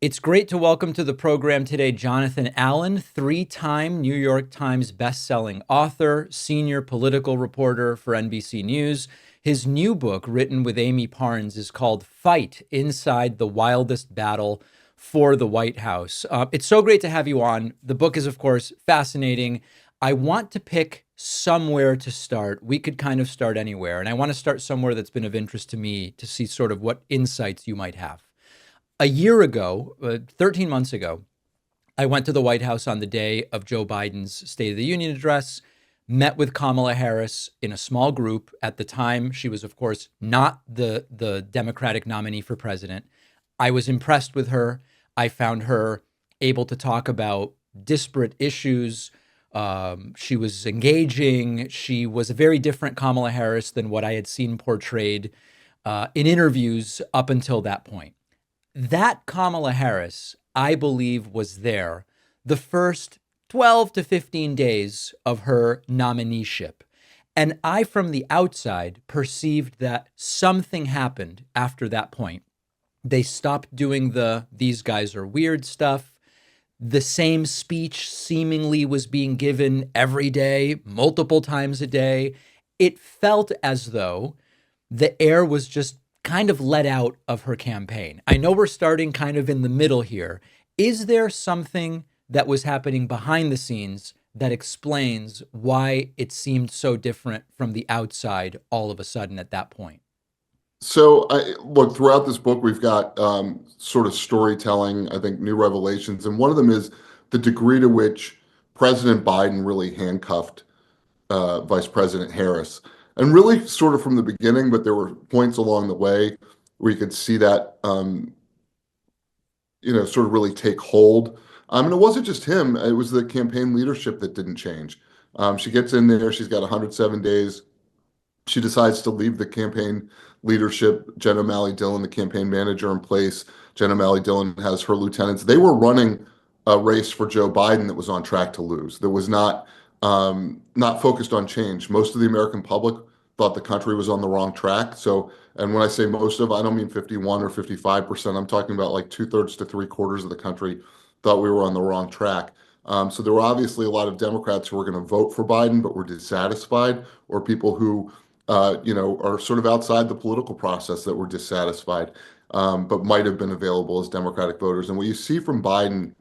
It's great to welcome to the program today Jonathan Allen, three-time New York Times best-selling author, senior political reporter for NBC News. His new book, written with Amy Parnes, is called Fight Inside the Wildest Battle for the White House. It's so great to have you on. The book is, of course, fascinating. I want to pick somewhere to start. We could kind of start anywhere, and I want to start somewhere that's been of interest to me to see sort of what insights you might have. A year ago, 13 months ago, I went to the White House on the day of Joe Biden's State of the Union address, met with Kamala Harris in a small group. At the time, she was, of course, not the Democratic nominee for president. I was impressed with her. I found her able to talk about disparate issues. She was engaging. She was a very different Kamala Harris than what I had seen portrayed in interviews up until that point. That Kamala Harris, I believe, was there the first 12 to 15 days of her nomineeship. And I, from the outside, perceived that something happened after that point. They stopped doing the "these guys are weird" stuff. The same speech seemingly was being given every day, multiple times a day. It felt as though the air was just kind of let out of her campaign. I know we're starting kind of in the middle here. Is there something that was happening behind the scenes that explains why it seemed so different from the outside all of a sudden at that point? Look, throughout this book, we've got sort of storytelling, I think, new revelations. And one of them is the degree to which President Biden really handcuffed Vice President Harris. And really, sort of from the beginning, but there were points along the way where you could see that, sort of really take hold. And it wasn't just him, it was the campaign leadership that didn't change. She gets in there, she's got 107 days. She decides to leave the campaign leadership. Jen O'Malley Dillon, the campaign manager, in place. Jen O'Malley Dillon has her lieutenants. They were running a race for Joe Biden that was on track to lose. That was not focused on change. Most of the American public thought the country was on the wrong track. So, and when I say most of, I don't mean 51 or 55%. I'm talking about like two-thirds to three-quarters of the country thought we were on the wrong track. So there were obviously a lot of Democrats who were going to vote for Biden, but were dissatisfied, or people who are sort of outside the political process that were dissatisfied, but might have been available as Democratic voters. And what you see from Biden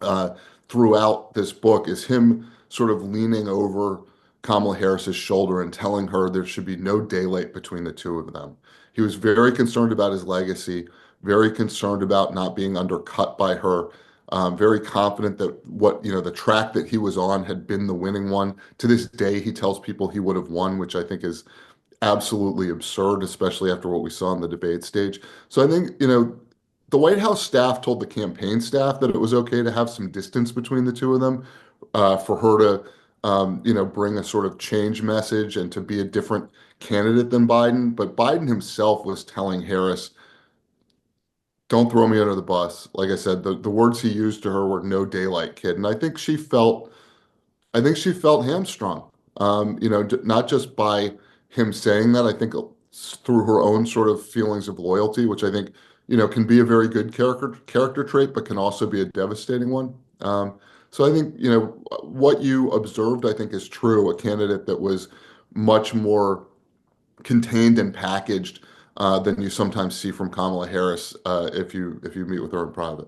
uh, throughout this book is him sort of leaning over Kamala Harris's shoulder and telling her there should be no daylight between the two of them. He was very concerned about his legacy, very concerned about not being undercut by her. Very confident that the track that he was on had been the winning one. To this day, he tells people he would have won, which I think is absolutely absurd, especially after what we saw on the debate stage. So I think, the White House staff told the campaign staff that it was okay to have some distance between the two of them, for her to, bring a sort of change message and to be a different candidate than Biden. But Biden himself was telling Harris, don't throw me under the bus. Like I said, the words he used to her were "no daylight, kid." And I think she felt hamstrung. Not just by him saying that. I think through her own sort of feelings of loyalty, which I think can be a very good character trait, but can also be a devastating one. So I think what you observed, I think, is true. A candidate that was much more contained and packaged than you sometimes see from Kamala Harris, if you meet with her in private.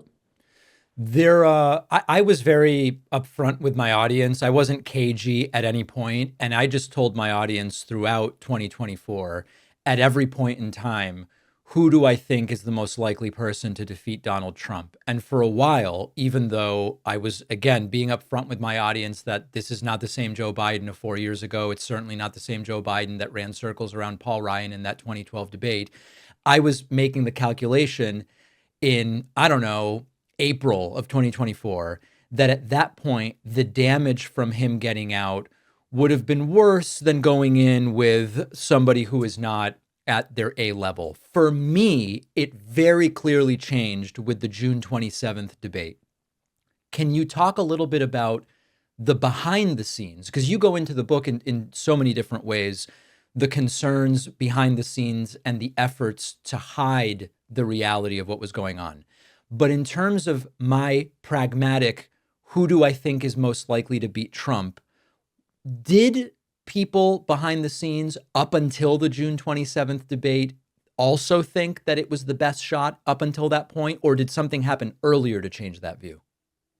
I was very upfront with my audience. I wasn't cagey at any point, and I just told my audience throughout 2024, at every point in time, who do I think is the most likely person to defeat Donald Trump? And for a while, even though I was, again, being upfront with my audience that this is not the same Joe Biden of 4 years ago, it's certainly not the same Joe Biden that ran circles around Paul Ryan in that 2012 debate, I was making the calculation in, I don't know, April of 2024, that at that point, the damage from him getting out would have been worse than going in with somebody who is not at their A level. For me, it very clearly changed with the June 27th debate. Can you talk a little bit about the behind the scenes? Because you go into the book in so many different ways, the concerns behind the scenes and the efforts to hide the reality of what was going on. But in terms of my pragmatic, who do I think is most likely to beat Trump? Did people behind the scenes up until the June 27th debate also think that it was the best shot up until that point, or did something happen earlier to change that view?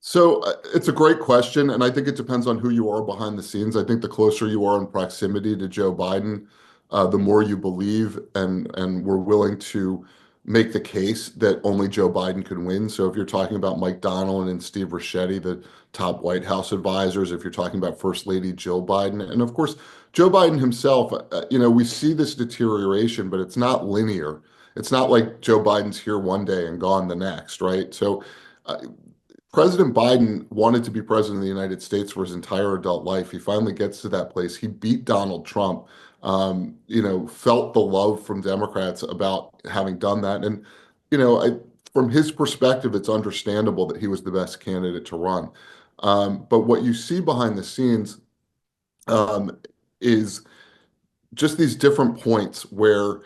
So it's a great question, and I think it depends on who you are behind the scenes. I think the closer you are in proximity to Joe Biden, the more you believe and we're willing to make the case that only Joe Biden can win. So if you're talking about Mike Donilon and Steve Ricchetti, the top White House advisors, if you're talking about First Lady Jill Biden, and of course Joe Biden himself, we see this deterioration, but it's not linear. It's not like Joe Biden's here one day and gone the next, right? So. Uh, President Biden wanted to be president of the United States for his entire adult life. He finally gets to that place. He beat Donald Trump, felt the love from Democrats about having done that. And, from his perspective, it's understandable that he was the best candidate to run. But what you see behind the scenes um, is just these different points where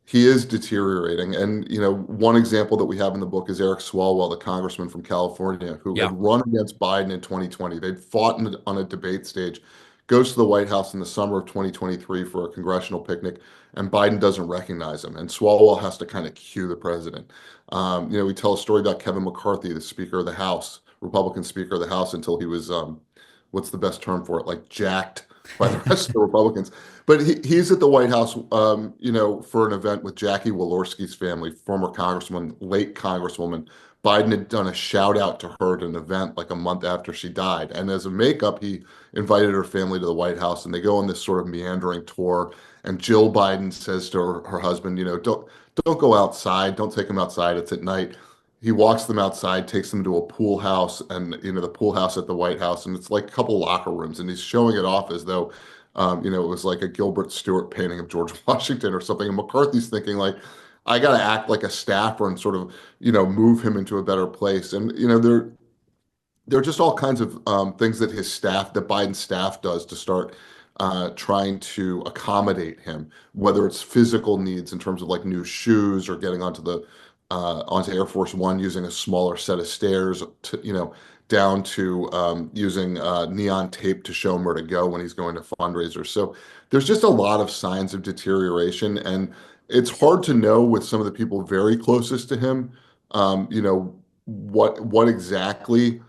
he is deteriorating. And, one example that we have in the book is Eric Swalwell, the congressman from California, who had Yeah. run against Biden in 2020. They'd fought on a debate stage, goes to the White House in the summer of 2023 for a congressional picnic, and Biden doesn't recognize him. And Swalwell has to kind of cue the president. We tell a story about Kevin McCarthy, the Speaker of the House, Republican Speaker of the House, until he was, what's the best term for it? Like jacked by the rest of the Republicans. But he's at the White House, for an event with Jackie Walorski's family, former congresswoman, late congresswoman. Biden had done a shout out to her at an event like a month after she died. And as a makeup, he invited her family to the White House and they go on this sort of meandering tour. And Jill Biden says to her husband, don't go outside. Don't take him outside. It's at night. He walks them outside, takes them to a pool house and, the pool house at the White House. And it's like a couple locker rooms. And he's showing it off as though it was like a Gilbert Stewart painting of George Washington or something. And McCarthy's thinking like, I got to act like a staffer and sort of, move him into a better place. And, there are just all kinds of things that that Biden's staff does to start trying to accommodate him, whether it's physical needs in terms of like new shoes or getting onto Air Force One using a smaller set of stairs, down to using neon tape to show him where to go when he's going to fundraisers. So there's just a lot of signs of deterioration, and it's hard to know with some of the people very closest to him, what exactly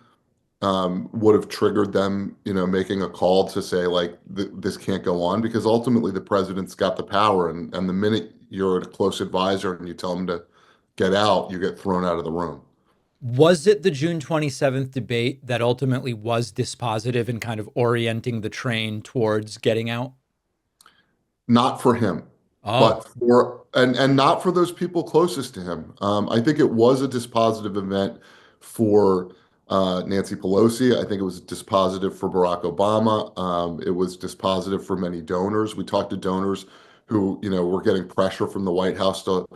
would have triggered them, making a call to say like this can't go on because ultimately the president's got the power, and the minute you're a close advisor and you tell him to get out, you get thrown out of the room. Was it the June 27th debate that ultimately was dispositive in kind of orienting the train towards getting out? Not for him, Oh, but and not for those people closest to him. I think it was a dispositive event for Nancy Pelosi. I think it was dispositive for Barack Obama. It was dispositive for many donors. We talked to donors who, were getting pressure from the White House to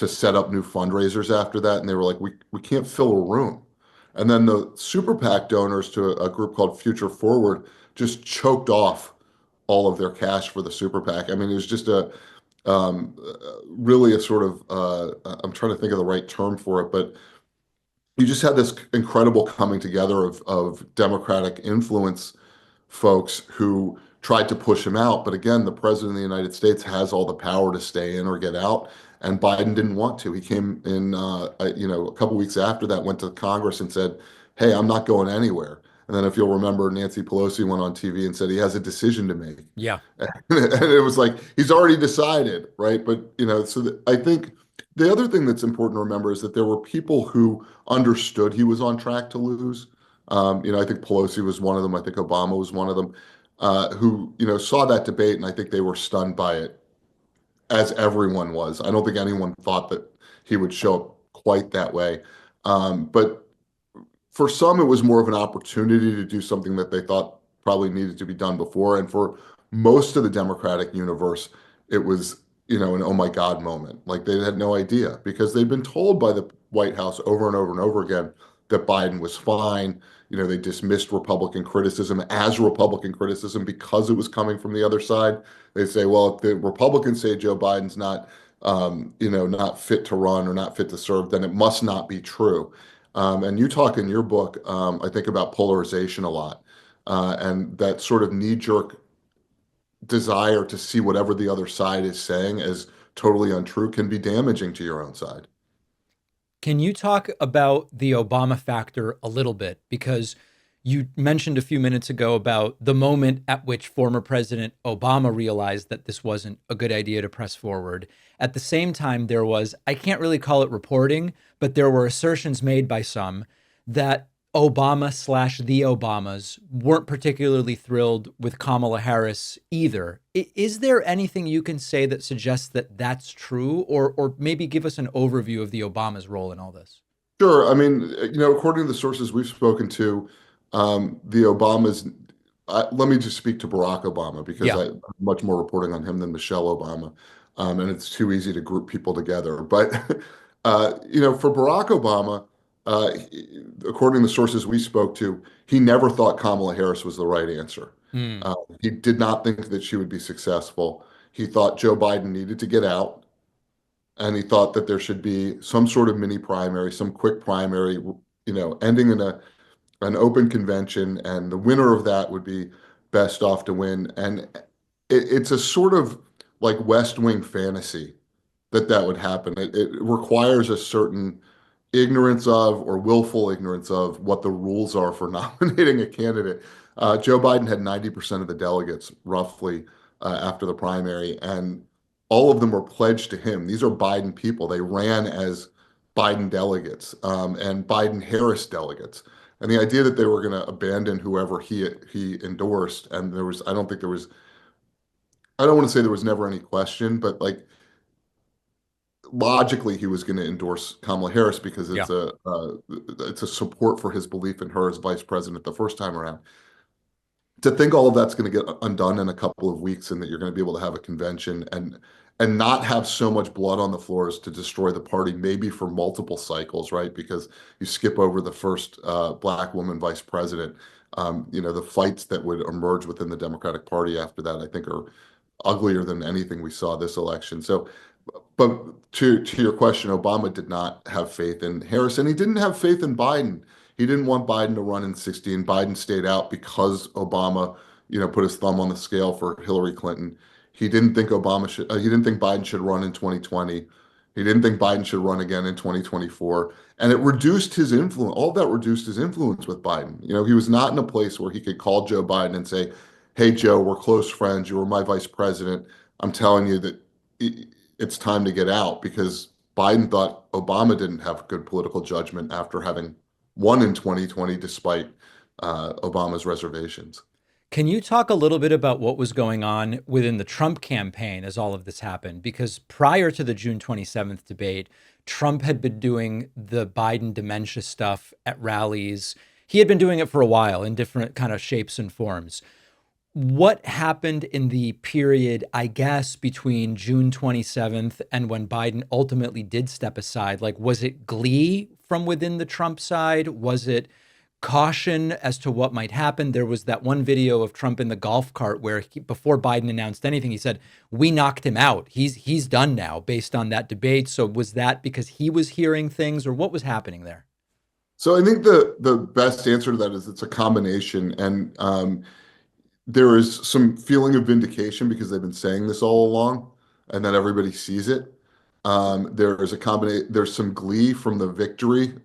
set up new fundraisers after that, and they were like, we can't fill a room. And then the super PAC donors to a group called Future Forward just choked off all of their cash for the super PAC. I mean, it was just really a sort of I'm trying to think of the right term for it, but you just had this incredible coming together of Democratic influence folks who tried to push him out. But again, the president of the United States has all the power to stay in or get out. And Biden didn't want to. He came in, a couple weeks after that, went to Congress and said, "Hey, I'm not going anywhere." And then, if you'll remember, Nancy Pelosi went on TV and said he has a decision to make. yeah. And it was like he's already decided, right? But I think the other thing that's important to remember is that there were people who understood he was on track to lose. I think Pelosi was one of them. I think Obama was one of them, who saw that debate, and I think they were stunned by it, as everyone was. I don't think anyone thought that he would show up quite that way. But for some, it was more of an opportunity to do something that they thought probably needed to be done before. And for most of the Democratic universe, it was, an oh my God moment. Like they had no idea because they'd been told by the White House over and over and over again that Biden was fine. They dismissed Republican criticism as Republican criticism because it was coming from the other side. They say, well, if the Republicans say Joe Biden's not not fit to run or not fit to serve, then it must not be true. And you talk in your book, I think about polarization a lot, and that sort of knee-jerk desire to see whatever the other side is saying as totally untrue can be damaging to your own side. Can you talk about the Obama factor a little bit? Because you mentioned a few minutes ago about the moment at which former President Obama realized that this wasn't a good idea to press forward. At the same time, there was, I can't really call it reporting, but there were assertions made by some that Obama slash the Obamas weren't particularly thrilled with Kamala Harris either. Is there anything you can say that suggests that that's true, or maybe give us an overview of the Obamas' role in all this? Sure. I mean, according to the sources we've spoken to, the Obamas, let me just speak to Barack Obama because Yeah. I'm much more reporting on him than Michelle Obama. And it's too easy to group people together. But, for Barack Obama, according to the sources we spoke to, he never thought Kamala Harris was the right answer. Mm, He did not think that she would be successful. He thought Joe Biden needed to get out, and he thought that there should be some sort of mini primary, some quick primary, ending in an open convention, and the winner of that would be best off to win. And it's a sort of like West Wing fantasy that would happen. It requires a certain ignorance of or willful ignorance of what the rules are for nominating a candidate. Joe Biden had 90% of the delegates roughly after the primary, and all of them were pledged to him. These are Biden people. They ran as Biden delegates and Biden Harris delegates. And the idea that they were going to abandon whoever he endorsed, and I don't want to say there was never any question, but like logically he was going to endorse Kamala Harris because yeah. it's a support for his belief in her as vice president the first time around. To think all of that's going to get undone in a couple of weeks and that you're going to be able to have a convention and not have so much blood on the floors to destroy the party, maybe for multiple cycles, right? Because you skip over the first black woman vice president. The fights that would emerge within the Democratic Party after that, I think, are uglier than anything we saw this election. So, but to your question, Obama did not have faith in Harris, and he didn't have faith in Biden. He didn't want Biden to run in 16. Biden stayed out because Obama, put his thumb on the scale for Hillary Clinton. He didn't think Biden should run in 2020. He didn't think Biden should run again in 2024. And it reduced his influence. All that reduced his influence with Biden. He was not in a place where he could call Joe Biden and say, "Hey, Joe, we're close friends. You were my vice president. I'm telling you that it's time to get out," because Biden thought Obama didn't have good political judgment after having won in 2020 despite Obama's reservations. Can you talk a little bit about what was going on within the Trump campaign as all of this happened? Because prior to the June 27th debate, Trump had been doing the Biden dementia stuff at rallies. He had been doing it for a while in different kind of shapes and forms. What happened in the period, I guess, between June 27th and when Biden ultimately did step aside? Like, was it glee from within the Trump side? Was it caution as to what might happen? There was that one video of Trump in the golf cart where before Biden announced anything, he said, "We knocked him out. He's done now," based on that debate. So was that because he was hearing things, or what was happening there? So I think the best answer to that is it's a combination, and there is some feeling of vindication because they've been saying this all along, and that everybody sees it. There's some glee from the victory,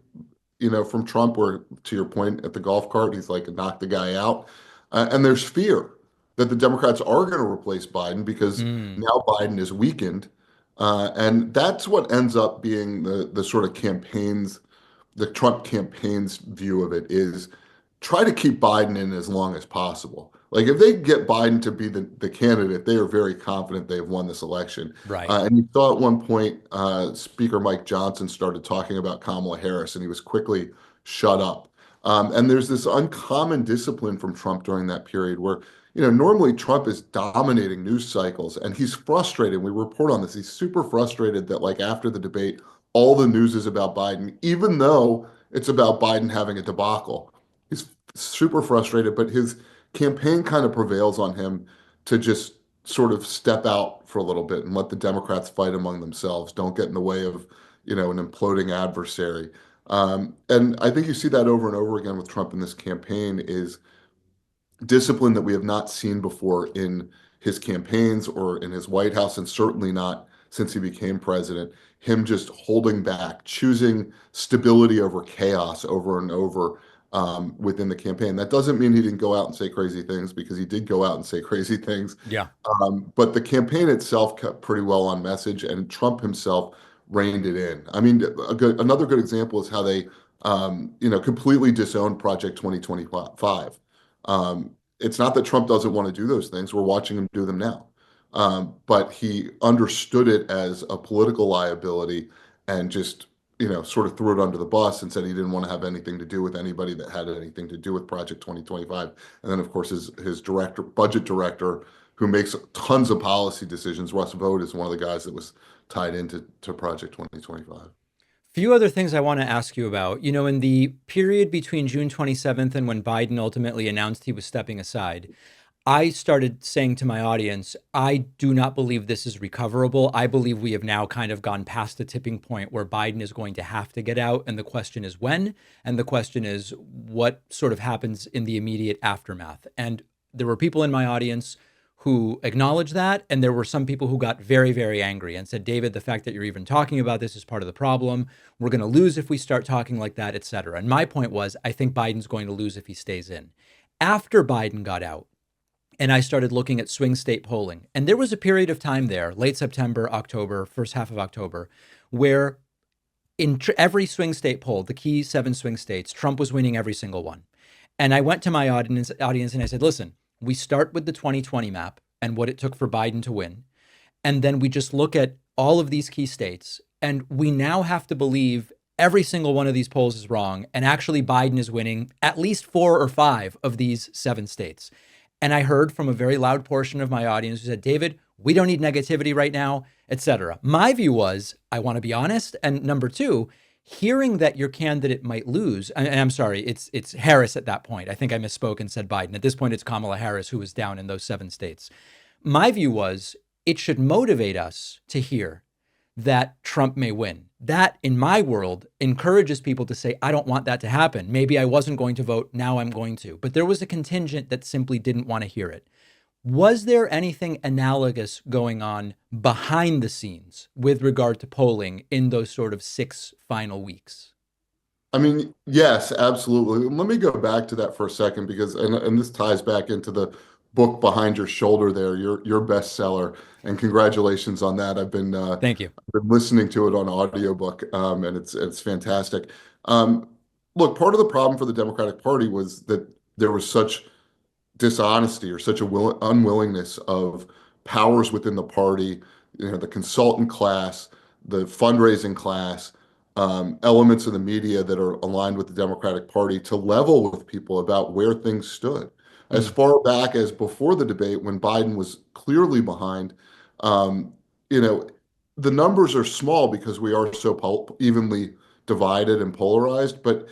from Trump, where to your point at the golf cart, he's like knock the guy out, and there's fear that the Democrats are going to replace Biden because Mm, now Biden is weakened, and that's what ends up being the sort of the Trump campaign's view of it is try to keep Biden in as long as possible. Like if they get Biden to be the candidate, they are very confident they've won this election. right. And you saw at one point, Speaker Mike Johnson started talking about Kamala Harris, and he was quickly shut up. And there's this uncommon discipline from Trump during that period where, normally Trump is dominating news cycles, and he's frustrated. We report on this. He's super frustrated that like after the debate, all the news is about Biden, even though it's about Biden having a debacle. He's super frustrated, but his campaign kind of prevails on him to just sort of step out for a little bit and let the Democrats fight among themselves. Don't get in the way of, an imploding adversary. And I think you see that over and over again with Trump in this campaign is discipline that we have not seen before in his campaigns or in his White House, and certainly not since he became president. Him just holding back, choosing stability over chaos over and over within the campaign. That doesn't mean he didn't go out and say crazy things, because he did go out and say crazy things. Yeah. But the campaign itself kept pretty well on message, and Trump himself reined it in. I mean, another good example is how they, completely disowned Project 2025. It's not that Trump doesn't want to do those things. We're watching him do them now. But he understood it as a political liability and just, sort of threw it under the bus and said he didn't want to have anything to do with anybody that had anything to do with Project 2025. And then, of course, his budget director, who makes tons of policy decisions, Russ Vought, is one of the guys that was tied into Project 2025. Few other things I want to ask you about. In the period between June 27th and when Biden ultimately announced he was stepping aside, I started saying to my audience, I do not believe this is recoverable. I believe we have now kind of gone past the tipping point where Biden is going to have to get out. And the question is when, and the question is what sort of happens in the immediate aftermath. And there were people in my audience who acknowledged that. And there were some people who got very, very angry and said, David, the fact that you're even talking about this is part of the problem. We're going to lose if we start talking like that, et cetera. And my point was, I think Biden's going to lose if he stays in. After Biden got out, and I started looking at swing state polling. And there was a period of time there, late September, October, first half of October, where in every swing state poll, the key 7 swing states, Trump was winning every single one. And I went to my audience and I said, listen, we start with the 2020 map and what it took for Biden to win. And then we just look at all of these key states. And we now have to believe every single one of these polls is wrong. And actually, Biden is winning at least 4 or 5 of these 7 states. And I heard from a very loud portion of my audience who said, David, we don't need negativity right now, et cetera. My view was, I want to be honest. And number 2, hearing that your candidate might lose, and I'm sorry, it's Harris at that point. I think I misspoke and said Biden. At this point, it's Kamala Harris who was down in those 7 states. My view was it should motivate us to hear that Trump may win. That, in my world, encourages people to say, I don't want that to happen. Maybe I wasn't going to vote. Now I'm going to. But there was a contingent that simply didn't want to hear it. Was there anything analogous going on behind the scenes with regard to polling in those sort of 6 final weeks? I mean, yes, absolutely. Let me go back to that for a second, because and this ties back into the book behind your shoulder there, your bestseller, and congratulations on that. Thank you. I've been listening to it on audiobook, and it's fantastic. Um, Look, part of the problem for the Democratic Party was that there was such dishonesty or such a unwillingness of powers within the party, the consultant class, the fundraising class, elements of the media that are aligned with the Democratic Party, to level with people about where things stood. As Mm, far back as before the debate, when Biden was clearly behind, um, you know, the numbers are small because we are so evenly divided and polarized, but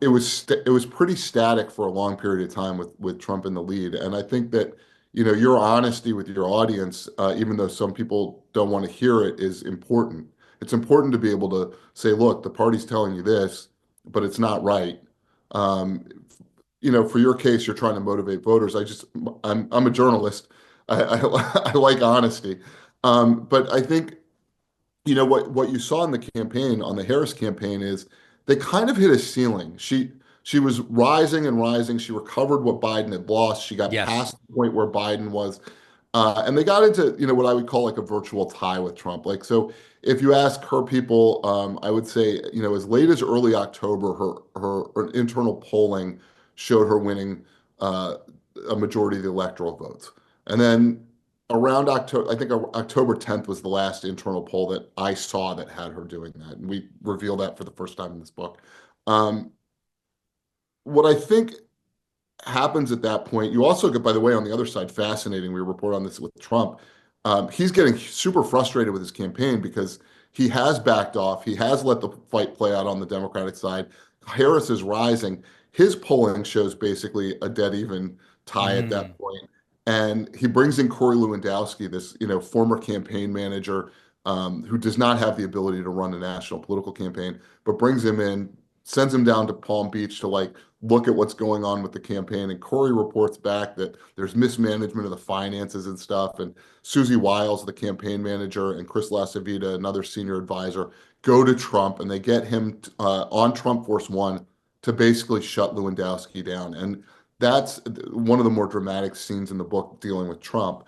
it was pretty static for a long period of time with Trump in the lead. And I think that, your honesty with your audience, even though some people don't want to hear it, is important. It's important to be able to say, look, the party's telling you this, but it's not right. Um, for your case, you're trying to motivate voters. I'm a journalist. I like honesty. But I think, what you saw in the campaign, on the Harris campaign, is they kind of hit a ceiling. She was rising and rising. She recovered what Biden had lost. She got yes. past the point where Biden was, and they got into, what I would call like a virtual tie with Trump. Like, so if you ask her people, I would say, as late as early October, her internal polling showed her winning uh, a majority of the electoral votes. And then around October, I think October 10th was the last internal poll that I saw that had her doing that. And we reveal that for the first time in this book. Um, what I think happens at that point, you also get, by the way, on the other side, fascinating. We report on this with Trump. He's getting super frustrated with his campaign because he has backed off. He has let the fight play out on the Democratic side. Harris is rising. His polling shows basically a dead even tie at Mm, that point. And he brings in Corey Lewandowski, this former campaign manager who does not have the ability to run a national political campaign, but brings him in, sends him down to Palm Beach to like look at what's going on with the campaign. And Corey reports back that there's mismanagement of the finances and stuff. And Susie Wiles, the campaign manager, and Chris Lasavita, another senior advisor, go to Trump and they get him on Trump Force One to basically shut Lewandowski down. And that's one of the more dramatic scenes in the book dealing with Trump,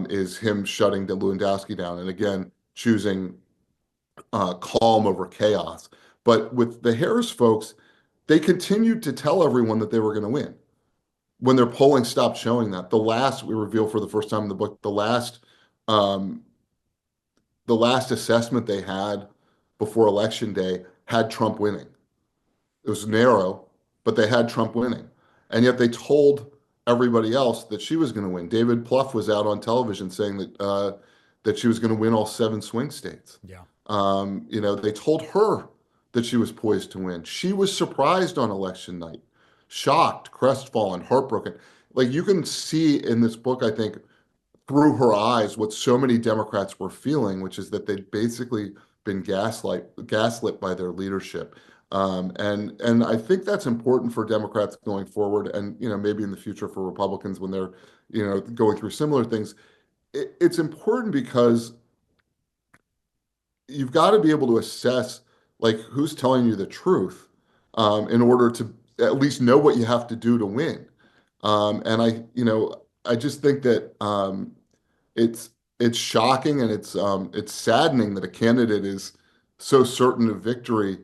is him shutting Lewandowski down. And again, choosing calm over chaos. But with the Harris folks, they continued to tell everyone that they were going to win. When their polling stopped showing that, we reveal for the first time in the book, um, the last assessment they had before election day had Trump winning. It was narrow, but they had Trump winning. And yet they told everybody else that she was going to win. David Plouffe was out on television saying that she was going to win all 7 swing states. Yeah. They told her that she was poised to win. She was surprised on election night, shocked, crestfallen, heartbroken. Like you can see in this book, I think, through her eyes what so many Democrats were feeling, which is that they'd basically been gaslit by their leadership. And I think that's important for Democrats going forward, and maybe in the future for Republicans when they're going through similar things. It's important because you've got to be able to assess like who's telling you the truth, in order to at least know what you have to do to win. And I just think that it's shocking and it's saddening that a candidate is so certain of victory,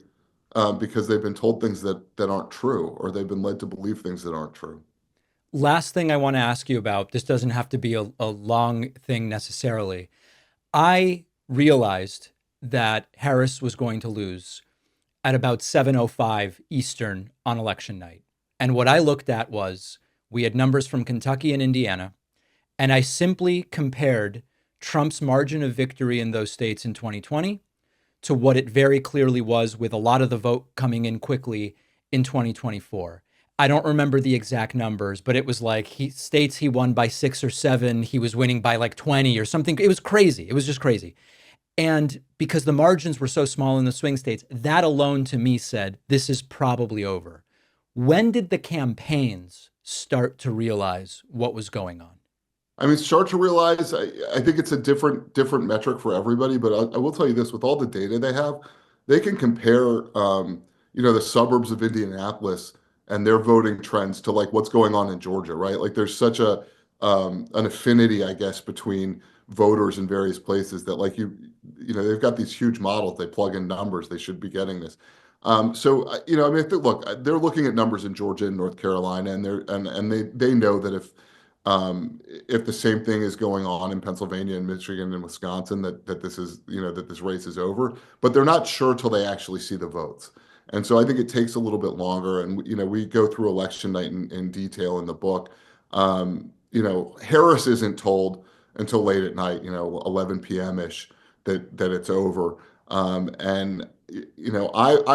because they've been told things that aren't true, or they've been led to believe things that aren't true. Last thing I want to ask you about, this doesn't have to be a long thing necessarily. I realized that Harris was going to lose at about 7:05 Eastern on election night. And what I looked at was we had numbers from Kentucky and Indiana, and I simply compared Trump's margin of victory in those states in 2020 to what it very clearly was with a lot of the vote coming in quickly in 2024. I don't remember the exact numbers, but it was like states he won by 6 or 7, he was winning by like 20 or something. It was crazy. It was just crazy. And because the margins were so small in the swing states, that alone to me said this is probably over. When did the campaigns start to realize what was going on? I mean, start to realize, I think it's a different metric for everybody, but I will tell you this, with all the data they have, they can compare, the suburbs of Indianapolis and their voting trends to like what's going on in Georgia, right? Like there's such an affinity, I guess, between voters in various places that like they've got these huge models, they plug in numbers, they should be getting this. I mean, look, they're looking at numbers in Georgia and North Carolina, and they know that if the same thing is going on in Pennsylvania and Michigan and Wisconsin, that this is, that this race is over, but they're not sure till they actually see the votes. And so I think it takes a little bit longer. And, we go through election night in detail in the book. Harris isn't told until late at night, 11 p.m. ish, that it's over. I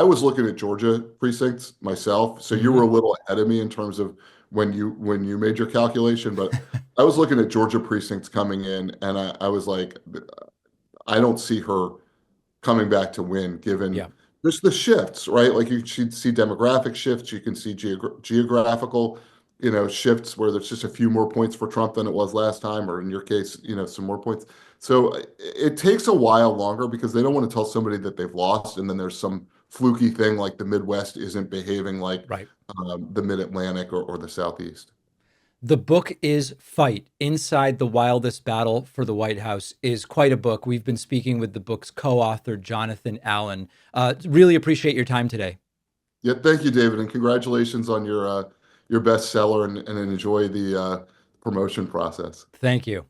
was looking at Georgia precincts myself. So you were Hmm. a little ahead of me in terms of when you made your calculation, but I was looking at Georgia precincts coming in, and I was like, I don't see her coming back to win, Yeah, given just the shifts, right? Like you should see demographic shifts, you can see geographical, shifts where there's just a few more points for Trump than it was last time, or in your case, some more points. So it takes a while longer because they don't want to tell somebody that they've lost, and then there's some fluky thing like the Midwest isn't behaving like right. the Mid-Atlantic or the Southeast. The book is Fight Inside the Wildest Battle for the White House is quite a book. We've been speaking with the book's co-author, Jonathan Allen. Really appreciate your time today. Yeah, thank you, David, and congratulations on your bestseller, and enjoy the promotion process. Thank you.